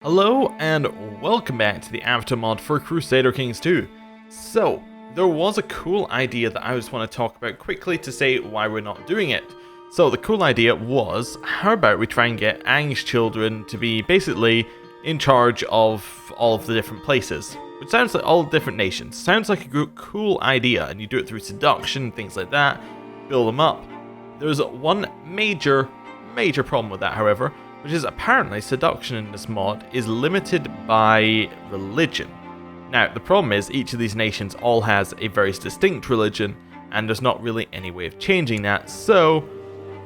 Hello and welcome back to the Avatar mod for Crusader Kings 2. So, there was a cool idea that I just want to talk about quickly to say why we're not doing it. So the cool idea was, how about we try and get Aang's children to be basically in charge of all of the different places. Which sounds like all different nations. Sounds like a cool idea, and you do it through seduction, things like that, build them up. There's one major problem with that, however, which is apparently seduction in this mod is limited by religion. Now, the problem is each of these nations all has a very distinct religion, and there's not really any way of changing that, so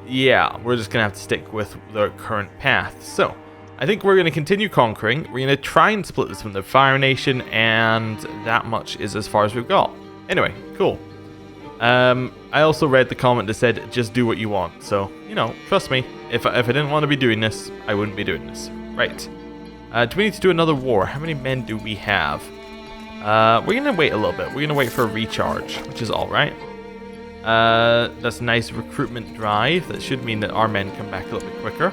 yeah, we're just going to have to stick with the current path. So, I think we're going to continue conquering, we're going to try and split this from the Fire Nation, and that much is as far as we've got. Anyway, cool. I also read the comment that said, just do what you want, so, you know, trust me, if I didn't want to be doing this, I wouldn't be doing this. Right. Do we need to do another war? How many men do we have? We're going to wait a little bit. We're going to wait for a recharge, which is alright. That's a nice recruitment drive. That should mean that our men come back a little bit quicker.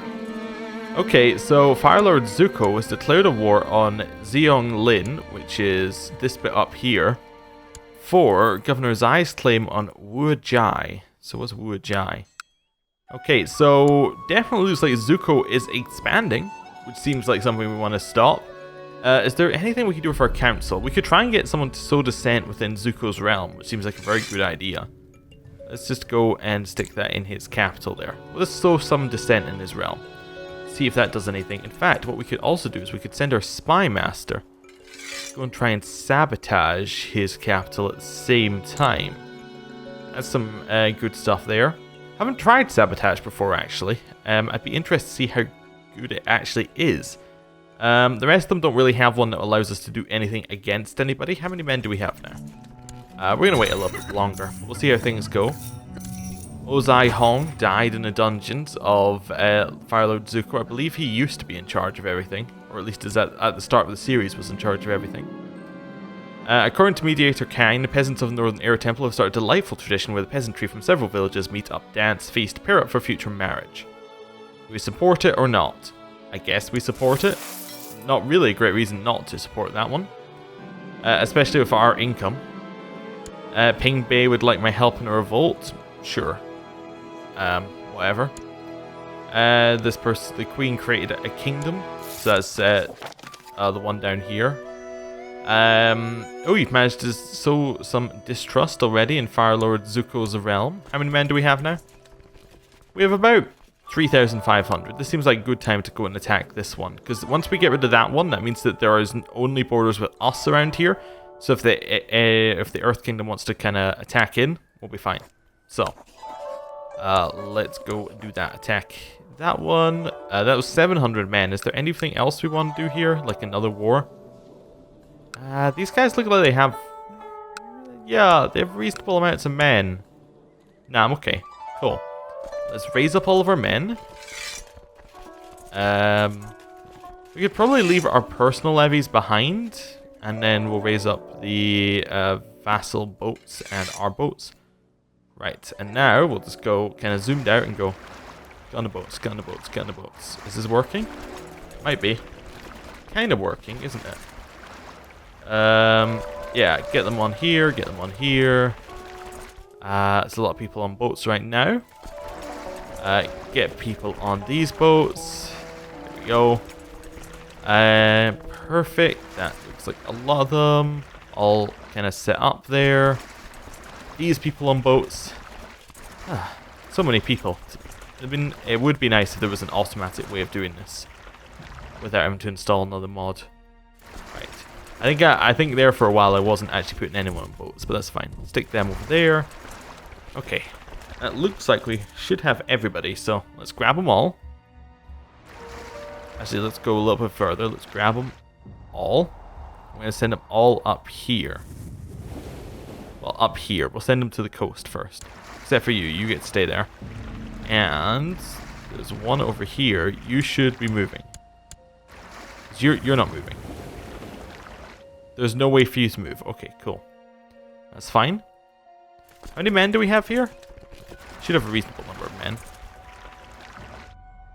Okay, so Firelord Zuko has declared a war on Zeong Lin, which is this bit up here, for Governor Zai's claim on Wu Jai. So what's Wu Jai? Okay, so definitely looks like Zuko is expanding, which seems like something we want to stop. Is there anything we could do for our council? We could try and get someone to sow dissent within Zuko's realm, which seems like a very good idea. Let's just go and stick that in his capital there. Let's sow some dissent in his realm. See if that does anything. In fact, what we could also do is we could send our spy master. Go and try and sabotage his capital at the same time. That's some good stuff there. Haven't tried sabotage before, actually. I'd be interested to see how good it actually is. The rest of them don't really have one that allows us to do anything against anybody. How many men do we have now? We're going to wait a little bit longer. We'll see how things go. Ozai Hong died in the dungeons of Firelord Zuko. I believe he used to be in charge of everything. Or at least at the start of the series was in charge of everything. According to Mediator Kang, the peasants of the Northern Air Temple have started a delightful tradition where the peasantry from several villages meet up, dance, feast, pair up for future marriage. Do we support it or not? I guess we support it. Not really a great reason not to support that one. Especially with our income. Ping Bei would like my help in a revolt. Sure. Whatever. The queen created a kingdom. So that's the one down here. Oh, you've managed to sow some distrust already in Firelord Zuko's realm. How many men do we have now? We have about 3,500. This seems like a good time to go and attack this one. Because once we get rid of that one, that means that there is only borders with us around here. So if the Earth Kingdom wants to kind of attack in, we'll be fine. So, let's go do that attack. That one, that was 700 men. Is there anything else we want to do here? Like another war? These guys look like they have... Yeah, they have reasonable amounts of men. Nah, I'm okay. Cool. Let's raise up all of our men. We could probably leave our personal levies behind. And then we'll raise up the vassal boats and our boats. Right, and now we'll just go kind of zoomed out and go... Get on the boats, get on the boats, get on the boats. Is this working? Might be. Kind of working, isn't it? Yeah, get them on here, get them on here. There's a lot of people on boats right now. Get people on these boats. There we go. Perfect. That looks like a lot of them. All kind of set up there. These people on boats. So many people. It would be nice if there was an automatic way of doing this without having to install another mod. Right. I think there for a while I wasn't actually putting anyone on boats, but that's fine. Stick them over there. Okay. It looks like we should have everybody, so let's grab them all. Actually, let's go a little bit further. Let's grab them all. I'm going to send them all up here. Well, up here. We'll send them to the coast first. Except for you. You get to stay there. And there's one over here. You should be moving. You're not moving. There's no way for you to move. Okay, cool. That's fine. How many men do we have here? Should have a reasonable number of men.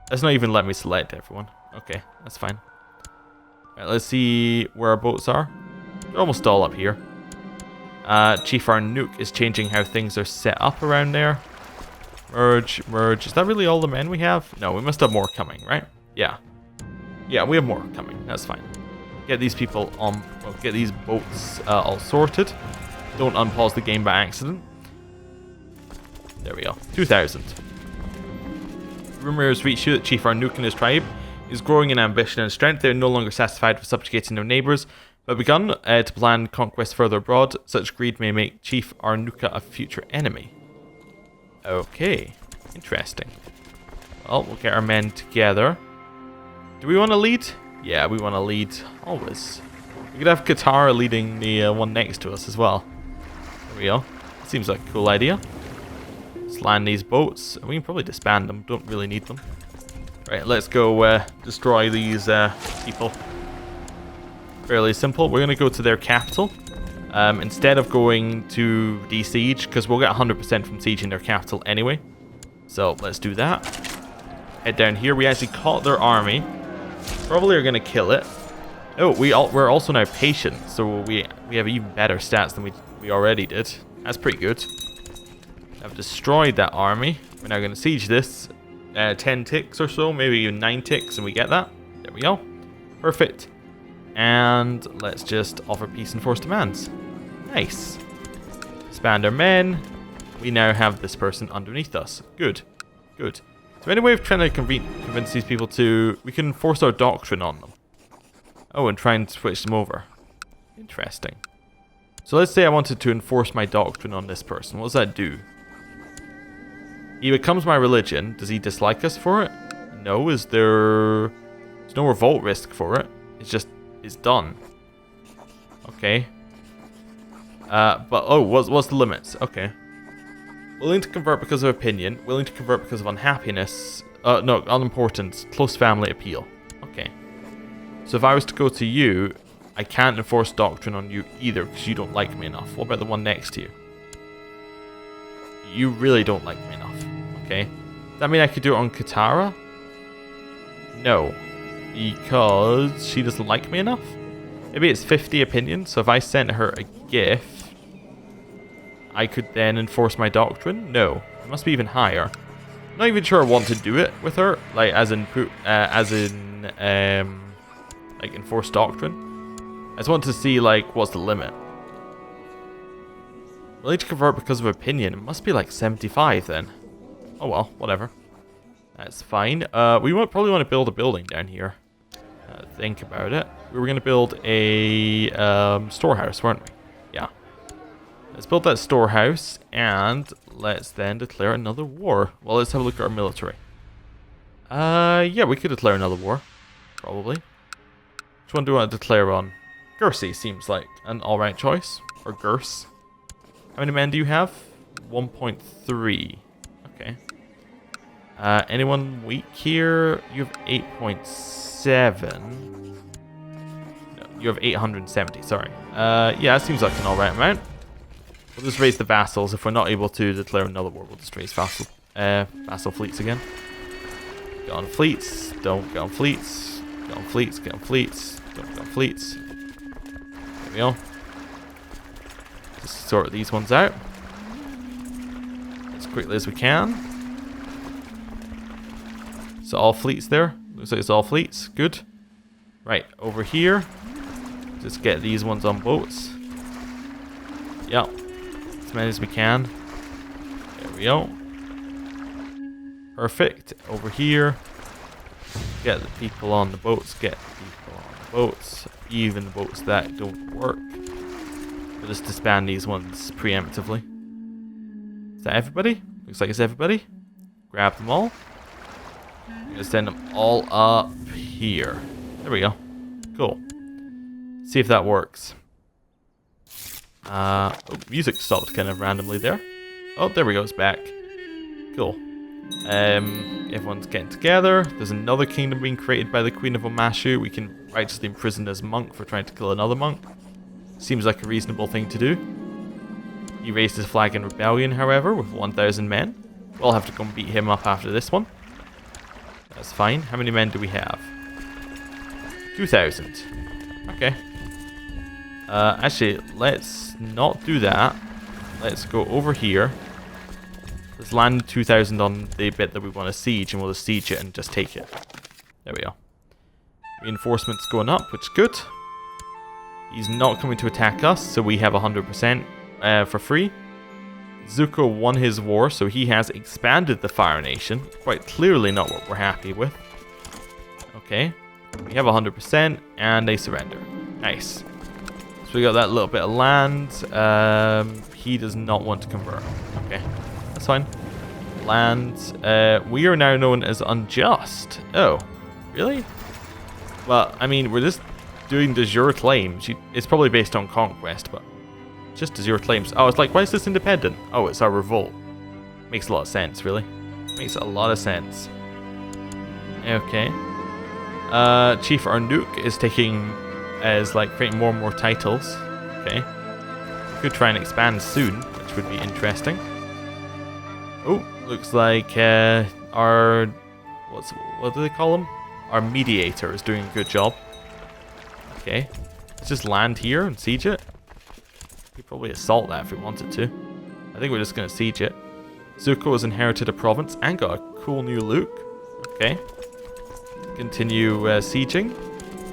That's not even let me select everyone. Okay, that's fine. Right, let's see where our boats are. They're almost all up here. Chief Arnook is changing how things are set up around there. Merge, merge. Is that really all the men we have? No, we must have more coming, right? Yeah. Yeah, we have more coming. That's fine. Get these people on... Well, get these boats all sorted. Don't unpause the game by accident. There we go. 2,000. Rumor has reached you that Chief Arnook and his tribe is growing in ambition and strength. They are no longer satisfied with subjugating their neighbours, but begun to plan conquest further abroad. Such greed may make Chief Arnuka a future enemy. Okay, interesting. Well, we'll get our men together. Do we want to lead? Yeah, we want to lead, always. We could have Katara leading the one next to us as well. There we go. Seems like a cool idea. Let's land these boats. We can probably disband them, don't really need them. Right, let's go destroy these people. Fairly simple. We're going to go to their capital. Instead of going to de-siege, because we'll get 100% from sieging their capital anyway. So let's do that. Head down here. We actually caught their army. Probably are going to kill it. Oh, we're also now patient, so we have even better stats than we already did. That's pretty good. I've destroyed that army. We're now going to siege this. 10 ticks or so, maybe even 9 ticks, and we get that. There we go. Perfect. And let's just offer peace and force demands. Nice. Expand our men. We now have this person underneath us. Good. Good. Is there any way of trying to convince these people to... We can enforce our doctrine on them. Oh, and try and switch them over. Interesting. So let's say I wanted to enforce my doctrine on this person. What does that do? He becomes my religion. Does he dislike us for it? No. Is there... There's no revolt risk for it. It's just... It's done. Okay. But, oh, what's the limits? Okay. Willing to convert because of opinion. Willing to convert because of unhappiness. No, unimportance. Close family appeal. Okay. So if I was to go to you, I can't enforce doctrine on you either because you don't like me enough. What about the one next to you? You really don't like me enough. Okay. Does that mean I could do it on Katara? No. Because she doesn't like me enough? Maybe it's 50 opinions, so if I sent her a gift, I could then enforce my doctrine? No. It must be even higher. I'm not even sure I want to do it with her, like as in like enforce doctrine. I just want to see like what's the limit. Willing to convert because of opinion. It must be like 75 then. Oh well, whatever. That's fine. We probably want to build a building down here. Think about it. We were going to build a storehouse, weren't we? Yeah. Let's build that storehouse, and let's then declare another war. Well, let's have a look at our military. Yeah, we could declare another war. Probably. Which one do I want to declare on? Gursey seems like an alright choice. Or Gurs. How many men do you have? 1.3. Okay. Anyone weak here? You have 8.7. No, you have 870, sorry. Yeah, that seems like an alright amount. We'll just raise the vassals. If we're not able to declare another war, we'll just raise vassal fleets again. Get on fleets. Don't get on fleets. Get on fleets. Get on fleets. Don't get on fleets. There we go. Just sort these ones out as quickly as we can. So all fleets there. Looks like it's all fleets. Good. Right, over here. Just get these ones on boats. Yep. As many as we can. There we go. Perfect. Over here. Get the people on the boats. Get the people on the boats. Even the boats that don't work. We'll just disband these ones preemptively. Is that everybody? Looks like it's everybody. Grab them all. I'm going to send them all up here. There we go. Cool. See if that works. Oh, music stopped kind of randomly there. Oh, there we go. It's back. Cool. Everyone's getting together. There's another kingdom being created by the Queen of Omashu. We can righteously imprison this monk for trying to kill another monk. Seems like a reasonable thing to do. He raised his flag in rebellion, however, with 1,000 men. We'll have to come beat him up after this one. That's fine. How many men do we have? 2,000. Okay. Actually, let's not do that. Let's go over here. Let's land 2,000 on the bit that we want to siege, and we'll just siege it and just take it. There we go. Reinforcements going up, which is good. He's not coming to attack us, so we have 100% for free. Zuko won his war, so he has expanded the Fire Nation. Quite clearly not what we're happy with. Okay. We have 100%, and they surrender. Nice. So we got that little bit of land. He does not want to convert. Okay. That's fine. Land. We are now known as unjust. Oh. Really? Well, I mean, we're just doing de jure claims. It's probably based on Conquest, but just de jure claims. Oh, it's like, why is this independent? Oh, it's our revolt. Makes a lot of sense, really. Makes a lot of sense. Okay. Chief Arnook is creating more and more titles. Okay. We could try and expand soon, which would be interesting. Oh, looks like what do they call him? Our mediator is doing a good job. Okay. Let's just land here and siege it. We could probably assault that if we wanted to. I think we're just going to siege it. Zuko has inherited a province and got a cool new look. Okay. Continue sieging.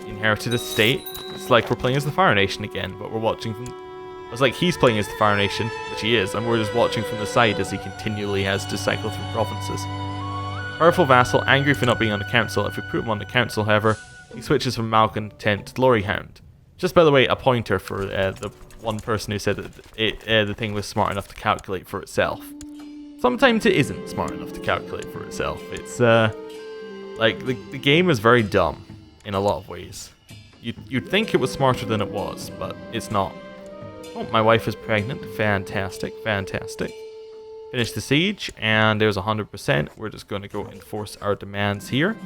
Inherited a state. It's like we're playing as the Fire Nation again, but we're watching from... It's like he's playing as the Fire Nation, which he is, and we're just watching from the side as he continually has to cycle through provinces. Powerful vassal, angry for not being on the council. If we put him on the council, however, he switches from malcontent to glory hound. Just by the way, a pointer for the one person who said that the thing was smart enough to calculate for itself. Sometimes it isn't smart enough to calculate for itself. It's like the game is very dumb in a lot of ways. You'd think it was smarter than it was, but it's not. Oh, my wife is pregnant. Fantastic, fantastic. Finish the siege, and there's 100%. We're just going to go enforce our demands here.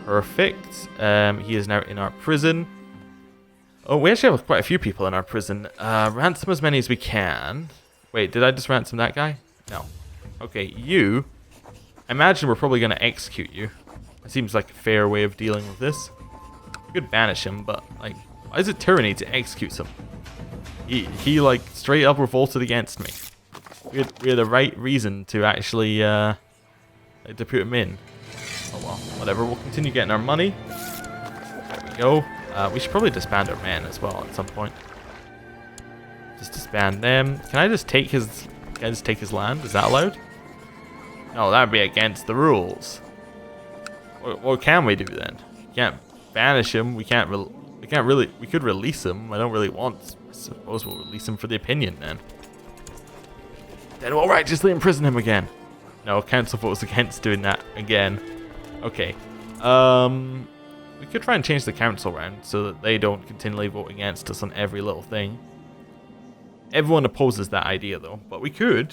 Perfect. He is now in our prison. Oh, we actually have quite a few people in our prison. Ransom as many as we can. Wait, did I just ransom that guy? No. Okay, you. I imagine we're probably going to execute you. It seems like a fair way of dealing with this. We could banish him, but, like, why is it tyranny to execute him? He like, straight up revolted against me. We had the right reason to actually, to put him in. Oh well, whatever. We'll continue getting our money. There we go. We should probably disband our men as well at some point. Just disband them. Can I just take his land? Is that allowed? No, that'd be against the rules. What can we do then? We can't banish him. We could release him. I don't really want. I suppose we'll release him for the opinion then. Then we'll righteously imprison him again. No, council votes against doing that again. Okay. We could try and change the council round so that they don't continually vote against us on every little thing. Everyone opposes that idea though, but we could.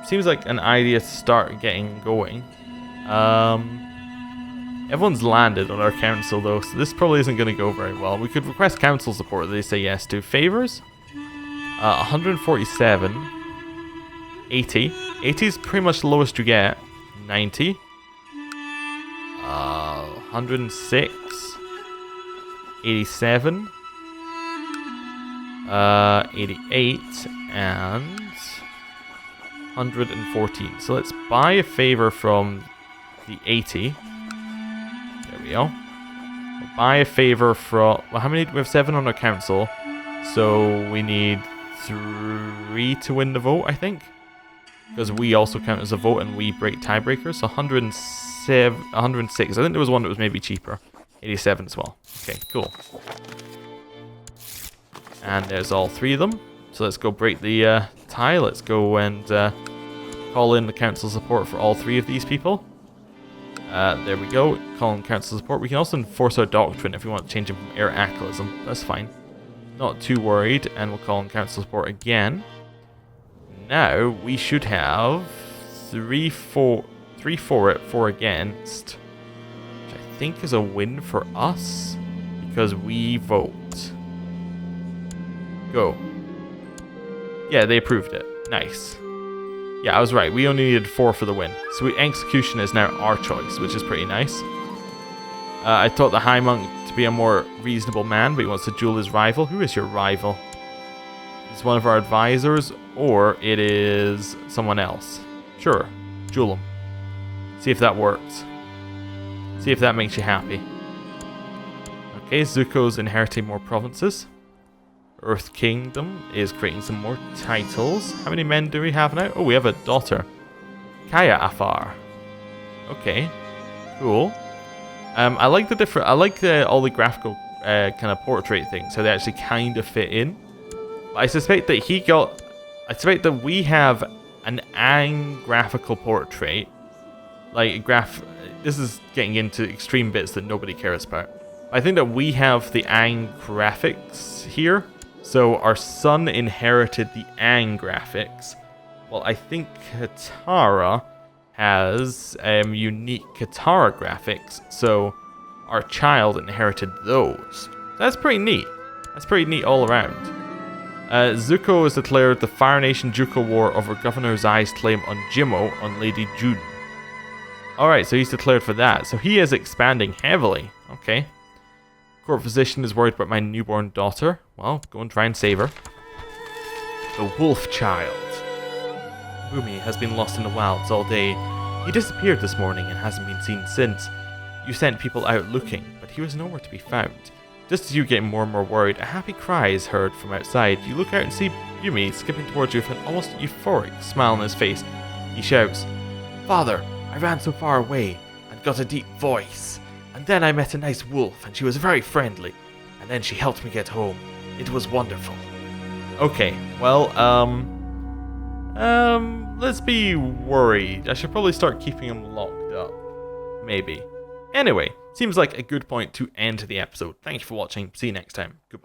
Seems like an idea to start getting going. Everyone's landed on our council though, so this probably isn't going to go very well. We could request council support that they say yes to. Favors? 147. 80. 80 is pretty much the lowest you get. 90. 106. 87. 88. And 114. So let's buy a favor from the 80. There we go. We'll buy a favor from... Well, how many? We have 7 on our council. So we need 3 to win the vote, I think. Because we also count as a vote and we break tiebreakers. So 107, 106. I think there was one that was maybe cheaper. 87 as well. Okay, cool. And there's all 3 of them. So let's go break the tie. Let's go and call in the council support for all 3 of these people. There we go. Call in council support. We can also enforce our doctrine if we want to change him from air acalism. That's fine. Not too worried. And we'll call in council support again. Now we should have 3 for it, 4 against, which I think is a win for us because we vote. Go. Yeah, they approved it. Nice. Yeah, I was right. We only needed 4 for the win. So execution is now our choice, which is pretty nice. I taught the High Monk to be a more reasonable man, but he wants to duel his rival. Who is your rival? It's one of our advisors, or it is someone else. Sure, duel him. See if that works. See if that makes you happy. Okay, Zuko's inheriting more provinces. Earth Kingdom is creating some more titles. How many men do we have now? Oh, we have a daughter. Kaya Afar. Okay, cool. I like the different. I like all the graphical kind of portrait things, so they actually kind of fit in. But I suspect that I suspect that we have an Aang graphical portrait. Like this is getting into extreme bits that nobody cares about. I think that we have the Aang graphics here. So our son inherited the Aang graphics. Well, I think Katara has unique Katara graphics. So our child inherited those. That's pretty neat. That's pretty neat all around. Zuko has declared the Fire Nation Juko War over Governor Zai's claim on Jimmo on Lady June. Alright, so he's declared for that. So he is expanding heavily. Okay. Court physician is worried about my newborn daughter. Well, go and try and save her. The Wolf Child. Bumi has been lost in the wilds all day. He disappeared this morning and hasn't been seen since. You sent people out looking, but he was nowhere to be found. Just as you get more and more worried, a happy cry is heard from outside. You look out and see Bumi skipping towards you with an almost euphoric smile on his face. He shouts, "Father, I ran so far away and got a deep voice. And then I met a nice wolf and she was very friendly. And then she helped me get home. It was wonderful." Okay, well, let's be worried. I should probably start keeping him locked up. Maybe. Anyway, seems like a good point to end the episode. Thank you for watching. See you next time. Goodbye.